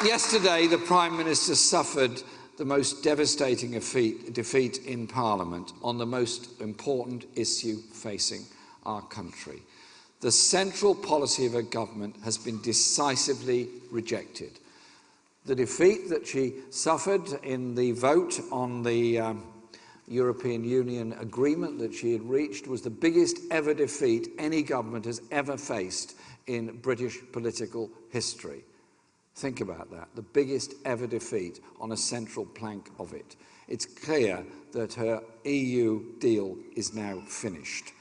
Yesterday, the Prime Minister suffered the most devastating defeat in Parliament on the most important issue facing our country. The central policy of her government has been decisively rejected. The defeat that she suffered in the vote on the European Union agreement that she had reached was the biggest ever defeat any government has ever faced in British political history. Think about that, the biggest ever defeat on a central plank of it. It's clear that her EU deal is now finished.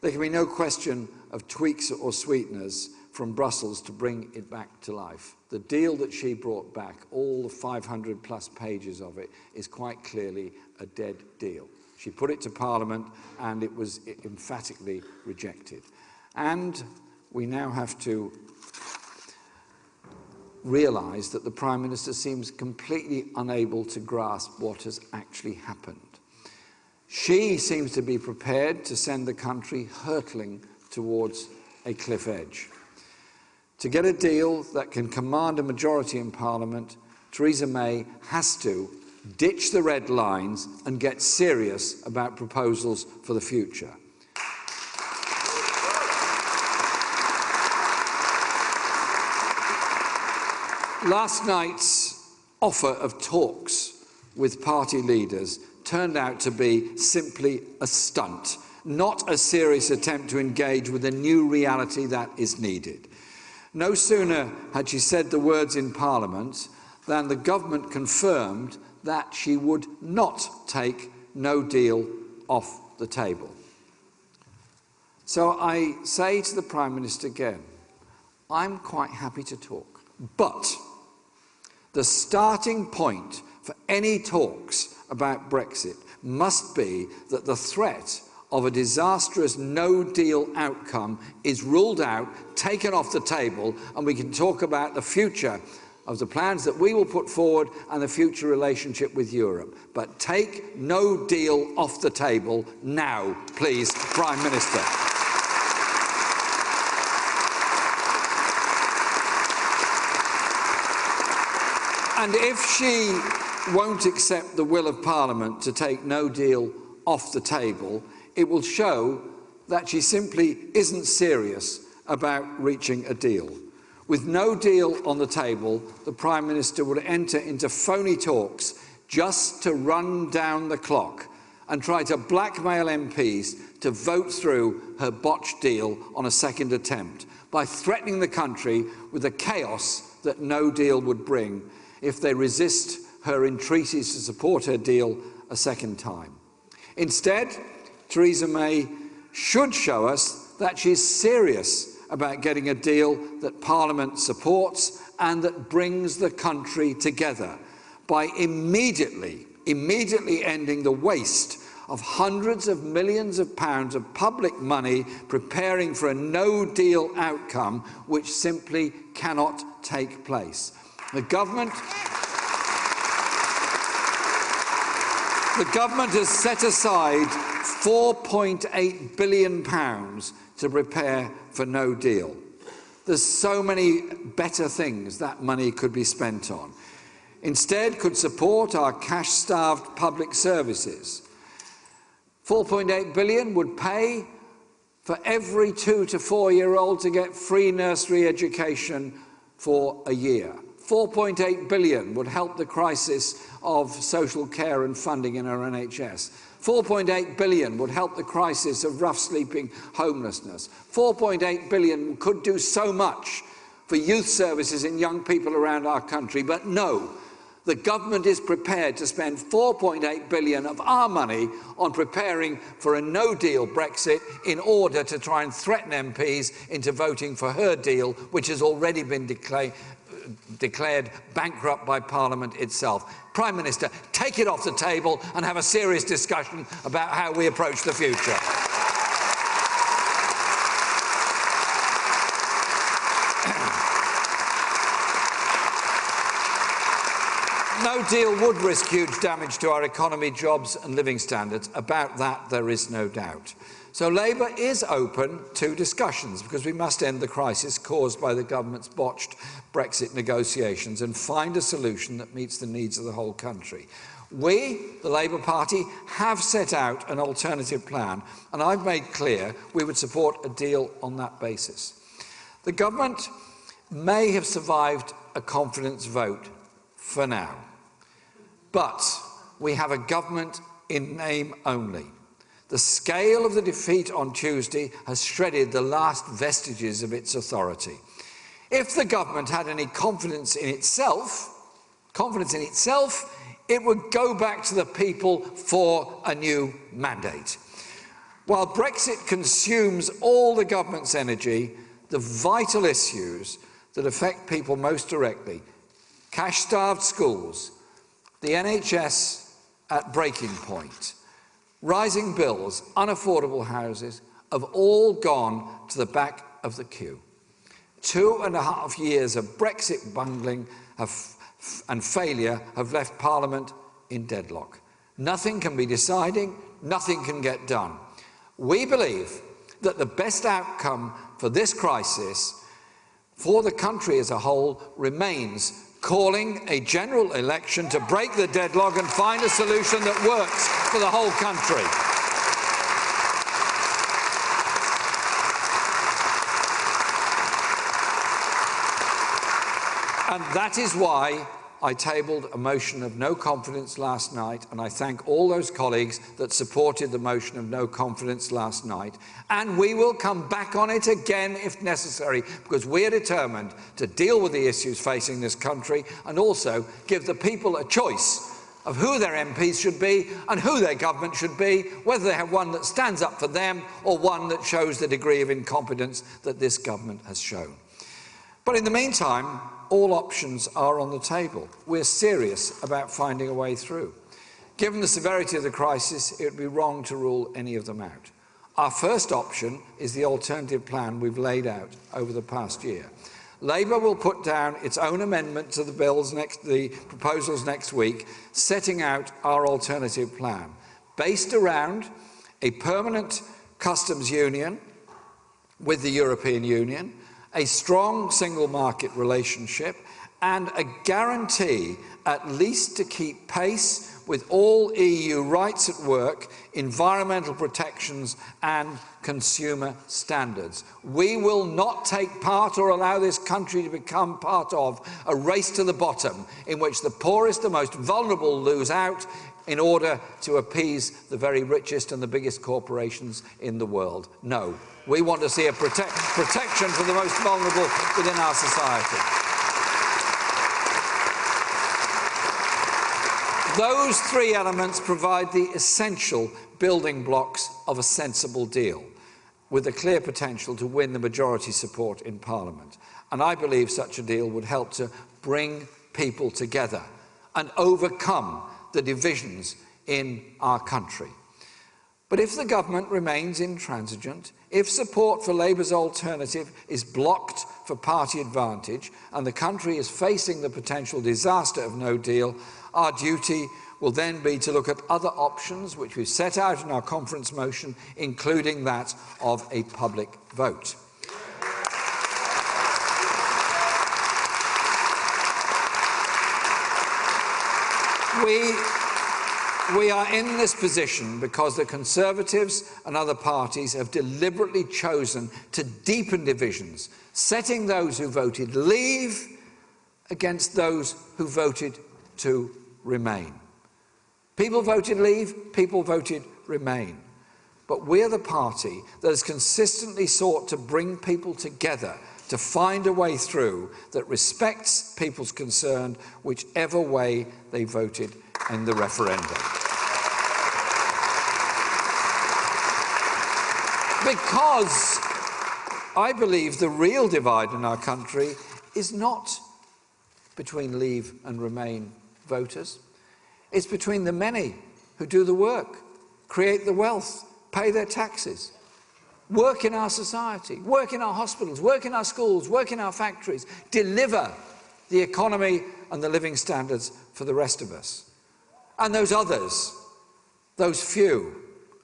There can be no question of tweaks or sweeteners from Brussels to bring it back to life. The deal that she brought back, all the 500 plus pages of it, is quite clearly a dead deal. She put it to Parliament and it was emphatically rejected. And we now have to realise that the Prime Minister seems completely unable to grasp what has actually happened. She seems to be prepared to send the country hurtling towards a cliff edge. To get a deal that can command a majority in Parliament, Theresa May has to ditch the red lines and get serious about proposals for the future. Last night's offer of talks with party leaders turned out to be simply a stunt, not a serious attempt to engage with a new reality that is needed. No sooner had she said the words in Parliament than the government confirmed that she would not take no deal off the table. So I say to the Prime Minister again, I'm quite happy to talk, but the starting point for any talks about Brexit must be that the threat of a disastrous no-deal outcome is ruled out, taken off the table, and we can talk about the future of the plans that we will put forward and the future relationship with Europe. But take no deal off the table now, please, Prime Minister. And if she won't accept the will of Parliament to take no deal off the table, it will show that she simply isn't serious about reaching a deal. With no deal on the table, the Prime Minister would enter into phony talks just to run down the clock and try to blackmail MPs to vote through her botched deal on a second attempt by threatening the country with the chaos that no deal would bring if they resist her entreaties to support her deal a second time. Instead, Theresa May should show us that she's serious about getting a deal that Parliament supports and that brings the country together by immediately ending the waste of hundreds of millions of pounds of public money preparing for a no-deal outcome which simply cannot take place. The government has set aside £4.8 billion to prepare for no deal. There's so many better things that money could be spent on. Instead, could support our cash-starved public services. £4.8 billion would pay for every 2 to 4-year-old to get free nursery education for a year. £4.8 billion would help the crisis of social care and funding in our NHS. £4.8 billion would help the crisis of rough sleeping homelessness. £4.8 billion could do so much for youth services and young people around our country, but no, the government is prepared to spend £4.8 billion of our money on preparing for a no-deal Brexit in order to try and threaten MPs into voting for her deal, which has already been declared bankrupt by Parliament itself. Prime Minister, take it off the table and have a serious discussion about how we approach the future. No deal would risk huge damage to our economy, jobs and living standards. About that, there is no doubt. So Labour is open to discussions because we must end the crisis caused by the government's botched Brexit negotiations and find a solution that meets the needs of the whole country. We, the Labour Party, have set out an alternative plan, and I've made clear we would support a deal on that basis. The government may have survived a confidence vote for now, but we have a government in name only. The scale of the defeat on Tuesday has shredded the last vestiges of its authority. If the government had any confidence in itself, it would go back to the people for a new mandate. While Brexit consumes all the government's energy, the vital issues that affect people most directly, cash-starved schools, the NHS at breaking point, rising bills, unaffordable houses, have all gone to the back of the queue. 2.5 years of Brexit bungling and failure have left Parliament in deadlock. Nothing can be decided, nothing can get done. We believe that the best outcome for this crisis, for the country as a whole, remains calling a general election to break the deadlock and find a solution that works for the whole country. And that is why I tabled a motion of no confidence last night, and I thank all those colleagues that supported the motion of no confidence last night. And we will come back on it again if necessary, because we are determined to deal with the issues facing this country and also give the people a choice of who their MPs should be and who their government should be, whether they have one that stands up for them or one that shows the degree of incompetence that this government has shown. But in the meantime, all options are on the table. We're serious about finding a way through. Given the severity of the crisis, it would be wrong to rule any of them out. Our first option is the alternative plan we've laid out over the past year. Labour will put down its own amendment to the proposals next week, setting out our alternative plan, based around a permanent customs union with the European Union, a strong single market relationship, and a guarantee at least to keep pace with all EU rights at work, environmental protections and consumer standards. We will not take part or allow this country to become part of a race to the bottom in which the poorest, the most vulnerable lose out in order to appease the very richest and the biggest corporations in the world. No. We want to see a protection for the most vulnerable within our society. Those three elements provide the essential building blocks of a sensible deal, with a clear potential to win the majority support in Parliament. And I believe such a deal would help to bring people together and overcome the divisions in our country. But if the government remains intransigent, if support for Labour's alternative is blocked for party advantage and the country is facing the potential disaster of no deal, our duty will then be to look at other options which we've set out in our conference motion, including that of a public vote. We are in this position because the Conservatives and other parties have deliberately chosen to deepen divisions, setting those who voted leave against those who voted to remain. People voted leave, people voted remain. But we're the party that has consistently sought to bring people together to find a way through that respects people's concern, whichever way they voted in the referendum. Because I believe the real divide in our country is not between Leave and Remain voters. It's between the many who do the work, create the wealth, pay their taxes, work in our society, work in our hospitals, work in our schools, work in our factories, deliver the economy and the living standards for the rest of us. And those others, those few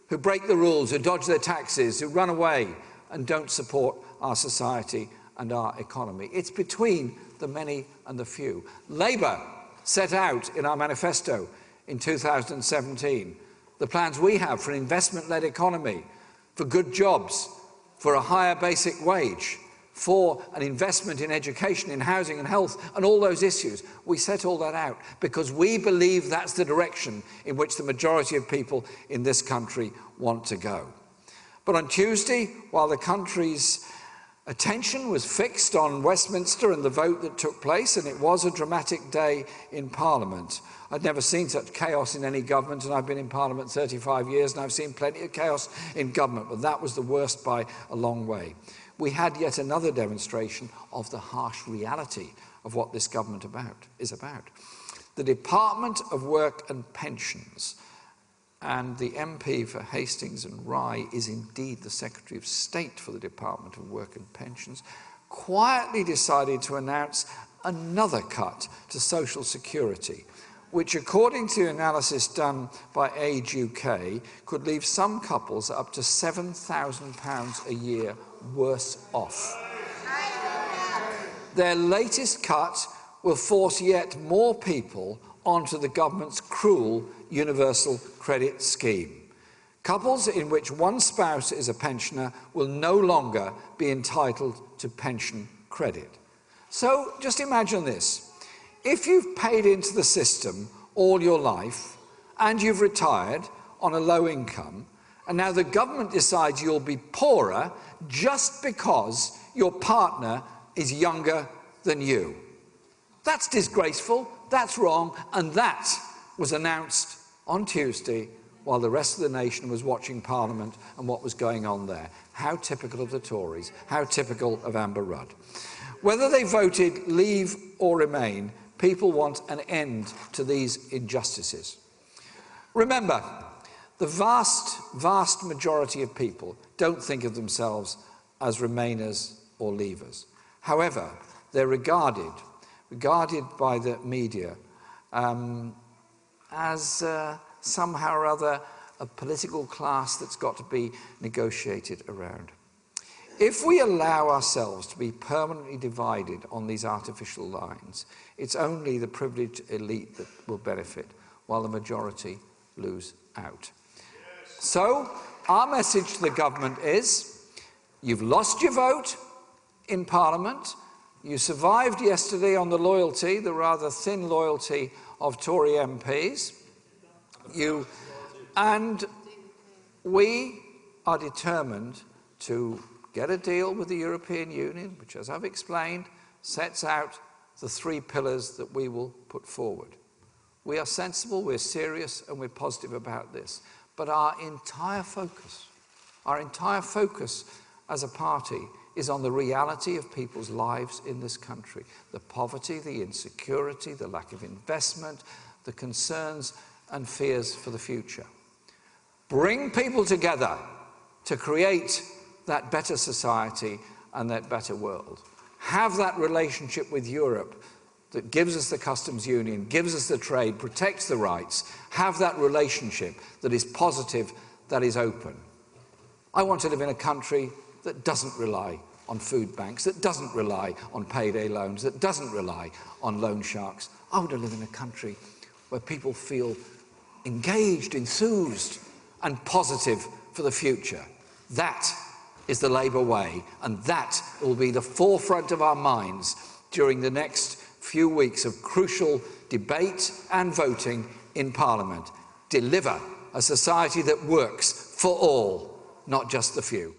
who break the rules, who dodge their taxes, who run away and don't support our society and our economy. It's between the many and the few. Labour set out in our manifesto in 2017 the plans we have for an investment-led economy, for good jobs, for a higher basic wage, for an investment in education, in housing and health, and all those issues. We set all that out because we believe that's the direction in which the majority of people in this country want to go. But on Tuesday, while the country's attention was fixed on Westminster and the vote that took place, and it was a dramatic day in Parliament. I'd never seen such chaos in any government, and I've been in Parliament 35 years, and I've seen plenty of chaos in government, but that was the worst by a long way. We had yet another demonstration of the harsh reality of what this government is about. The Department of Work and Pensions, and the MP for Hastings and Rye is indeed the Secretary of State for the Department of Work and Pensions, quietly decided to announce another cut to social security, which, according to analysis done by Age UK, could leave some couples up to £7,000 a year worse off. Their latest cut will force yet more people onto the government's cruel universal credit scheme. Couples in which one spouse is a pensioner will no longer be entitled to pension credit. So just imagine this. If you've paid into the system all your life and you've retired on a low income, and now the government decides you'll be poorer just because your partner is younger than you. That's disgraceful, that's wrong, and that was announced on Tuesday while the rest of the nation was watching Parliament and what was going on there. How typical of the Tories, how typical of Amber Rudd. Whether they voted Leave or Remain, people want an end to these injustices. Remember, the vast majority of people don't think of themselves as Remainers or Leavers. However, they're regarded by the media as somehow or other a political class that's got to be negotiated around. If we allow ourselves to be permanently divided on these artificial lines, it's only the privileged elite that will benefit, while the majority lose out. So, our message to the government is, you've lost your vote in Parliament, you survived yesterday on the loyalty, the rather thin loyalty of Tory MPs, and we are determined to get a deal with the European Union, which, as I've explained, sets out the 3 pillars that we will put forward. We are sensible, we're serious, and we're positive about this. But our entire focus as a party is on the reality of people's lives in this country. The poverty, the insecurity, the lack of investment, the concerns and fears for the future. Bring people together to create that better society and that better world. Have that relationship with Europe that gives us the customs union, gives us the trade, protects the rights. Have that relationship that is positive, that is open. I want to live in a country that doesn't rely on food banks, that doesn't rely on payday loans, that doesn't rely on loan sharks. I want to live in a country where people feel engaged, enthused, and positive for the future. That is the Labour way, and that will be the forefront of our minds during the next few weeks of crucial debate and voting in Parliament. Deliver a society that works for all, not just the few.